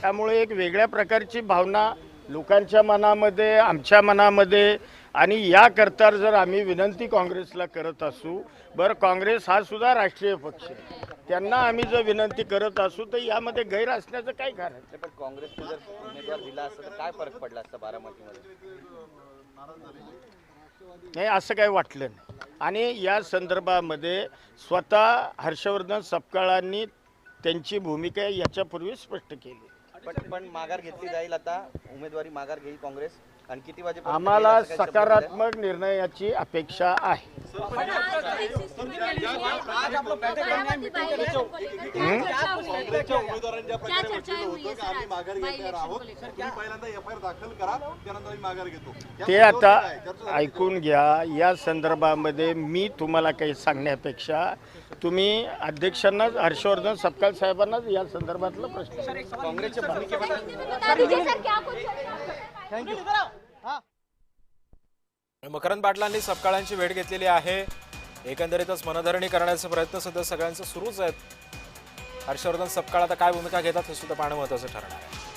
त्यामुळे एक वेगळ्या प्रकारची भावना लोकांच्या मनामध्ये, आमच्या मनामध्ये, आणि याकरता जर आम्ही विनंती काँग्रेसला करत असू, बरं काँग्रेस हा सुद्धा राष्ट्रीय पक्ष आहे, त्यांना आम्ही जर विनंती करत असू तर यामध्ये गैर असण्याचं काय कारण आहे? पण काँग्रेसने जर उमेदवार दिला असता तर काय फरक पडला असता बारामतीमध्ये? नाही, असं काही वाटलं नाही. आणि या संदर्भामध्ये स्वतः हर्षवर्धन सपकाळांनी त्यांची भूमिका याच्यापूर्वी स्पष्ट केली. पण माघार घेतली जाईल, आता उमेदवारी माघार घेईल काँग्रेस आणि किती वाजेपर्यंत आम्हाला घेईल असं काही शब्द दिलाय? सकारात्मक निर्णयाची अपेक्षा आहे. ते आता ऐकून घ्या. या संदर्भामध्ये मी तुम्हाला काही सांगण्यापेक्षा तुम्ही अध्यक्षांनाच, हर्षवर्धन सपकाळ साहेबांनाच या संदर्भातला प्रश्न काँग्रेसच्या भूमिकेबद्दल मकरंद पाटलांनी सपकाळांची भेट घेतलेली आहे. एकंदरीतच मनधरणी करण्याचे प्रयत्न सध्या सगळ्यांचे सुरूच आहेत. हर्षवर्धन सपकाळ आता काय भूमिका घेतात हे सुद्धा पाहणं महत्त्वाचं ठरणार आहे.